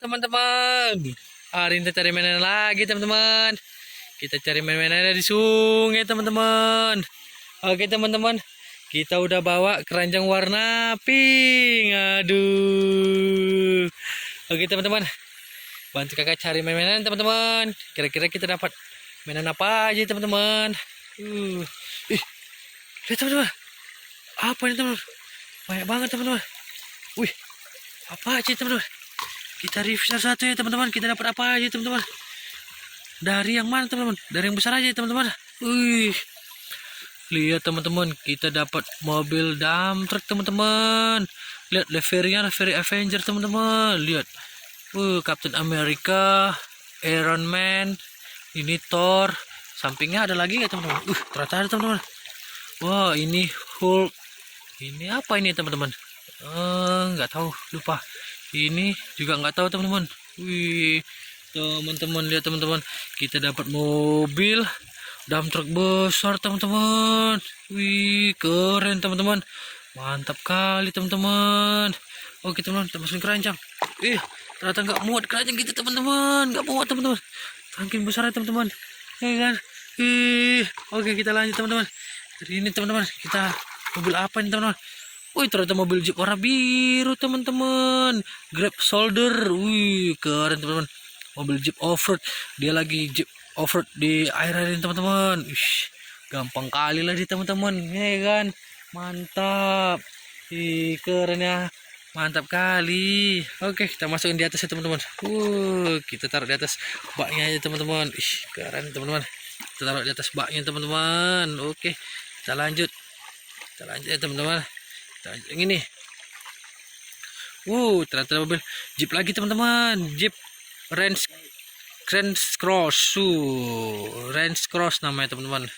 Teman-teman, hari ini kita cari mainan lagi teman-teman. Kita cari mainan di sungai teman-teman. Oke teman-teman, kita udah bawa keranjang warna pink. Aduh. Oke teman-teman, bantu kakak cari mainan teman-teman. Kira-kira kita dapat mainan apa aja teman-teman. Ih, lihat teman-teman. Apa ini teman-teman? Banyak banget teman-teman. Wih, apa aja teman-teman? Kita review satu ya teman-teman. Kita dapat apa aja teman-teman? Dari yang mana teman-teman? Dari yang besar aja teman-teman. Wih, lihat teman-teman, kita dapat mobil dump truck teman-teman. Lihat levelnya, level Avenger teman-teman. Lihat, Captain America, Iron Man, ini Thor. Sampingnya ada lagi nggak teman-teman? Ternyata ada teman-teman. Wah, ini Hulk. Ini apa ini teman-teman? Nggak tahu, lupa. Ini juga nggak tahu teman-teman. Wih, teman-teman, lihat teman-teman, kita dapat mobil dump truck besar teman-teman. Wih, keren teman-teman, mantap kali teman-teman. Oke teman-teman, kita masukin keranjang. Ternyata nggak muat keranjang kita teman-teman, nggak muat teman-teman, saking besar ya teman-teman, ya kan. Oke, kita lanjut teman-teman. Hari ini teman-teman, kita mobil apa nih teman-teman? Wih, ternyata mobil Jeep warna biru teman-teman. Grab Shoulder. Wih, keren teman-teman. Mobil Jeep off-road. Dia lagi Jeep off-road di air ini teman-teman. Gampang kali lah di teman-teman. Ya kan? Mantap. Keren ya. Mantap kali. Oke, kita masukin di atas ya teman-teman. Kita taruh di atas baknya aja teman-teman. Keren teman-teman. Kita taruh di atas baknya teman-teman. Oke, kita lanjut. Kita lanjut ya teman-teman. Yang ini, ternyata mobil Jeep lagi teman-teman. Jeep Range Cross, Range Cross namanya teman-teman.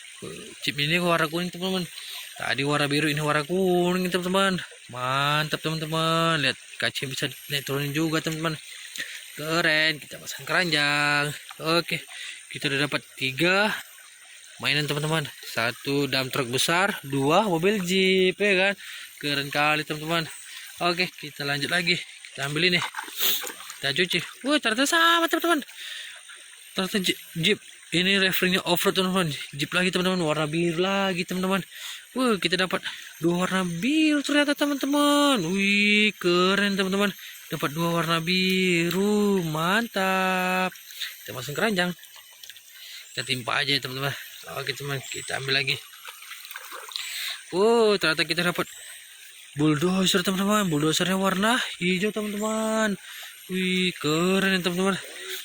Jeep ini warna kuning teman-teman. Tadi warna biru, ini warna kuning teman-teman. Mantap teman-teman. Lihat, kaca bisa naik turunin juga teman-teman. Keren. Kita pasang keranjang. Oke, kita udah dapat 3 mainan teman-teman. 1 dump truck besar, 2 mobil Jeep, ya kan. Keren kali teman-teman. Oke, kita lanjut lagi. Kita ambil ini, kita cuci. Ternyata sama teman-teman. Ternyata Jeep ini referensinya off-road teman-teman. Jeep lagi teman-teman, warna biru lagi teman-teman. Kita dapat 2 warna biru ternyata teman-teman. Keren teman-teman. Dapat 2 warna biru, mantap. Kita masukin keranjang. Kita timpa aja ya teman-teman. Oke teman, kita ambil lagi. Ternyata kita dapat bulldozer teman-teman. Bulldozernya warna hijau teman-teman. Keren ya teman-teman.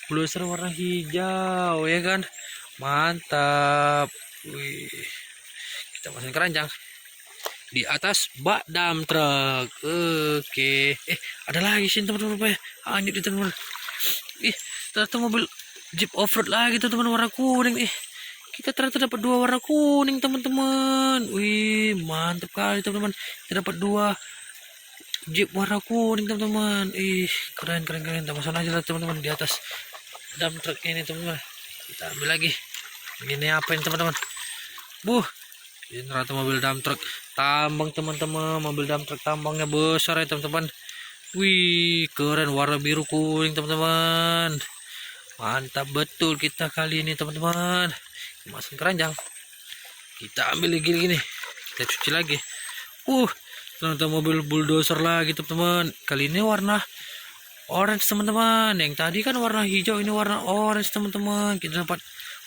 Bulldozer warna hijau, ya kan. Mantap. Kita masukin keranjang di atas bak dump truck. Oke. Ada lagi sih teman-teman. Lanjut di teman-teman. Ternyata mobil Jeep off-road lagi teman-teman, warna kuning. Kita ternyata dapat 2 warna kuning teman-teman. Mantap kali teman-teman. Kita dapat 2 Jeep warna kuning teman-teman. Keren. Kita masuk aja lah teman-teman di atas dump truck ini teman-teman. Kita ambil lagi. Ini apa ini teman-teman? Ini ternyata mobil dump truck tambang teman-teman. Mobil dump truck tambangnya besar ya teman-teman. Keren, warna biru kuning teman-teman. Mantap betul kita kali ini teman-teman. Masukin keranjang. Kita ambil lagi gini. Kita cuci lagi. Ternyata mobil bulldozer lagi teman-teman. Kali ini warna orange teman-teman. Yang tadi kan warna hijau, ini warna orange teman-teman. Kita dapat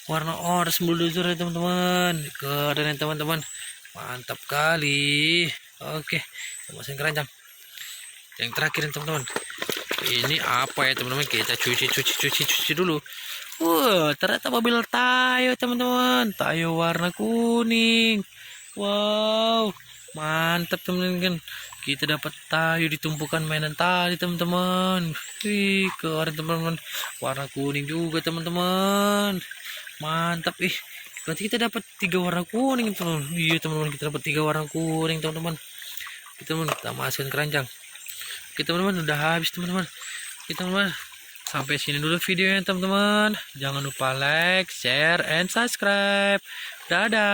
warna orange bulldozer ya teman-teman. Keren ya teman-teman. Mantap kali. Oke, kita masukin keranjang. Yang terakhir teman-teman. Ini apa ya teman-teman? Kita cuci dulu. Ternyata mobil Tayo teman-teman. Tayo warna kuning. Wow, mantap teman-teman. Kita dapat Tayo ditumpukan mainan tadi teman-teman. Keren teman-teman. Warna kuning juga teman-teman. Mantap. Berarti kita dapat 3 warna kuning teman-teman. Teman-teman, kita dapat 3 warna kuning teman-teman. Kita masukin keranjang. Teman-teman, udah habis teman-teman. Teman-teman, sampai sini dulu videonya teman-teman. Jangan lupa like, share, and subscribe. Dadah.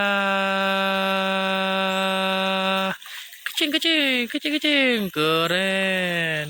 Kecing. Keren.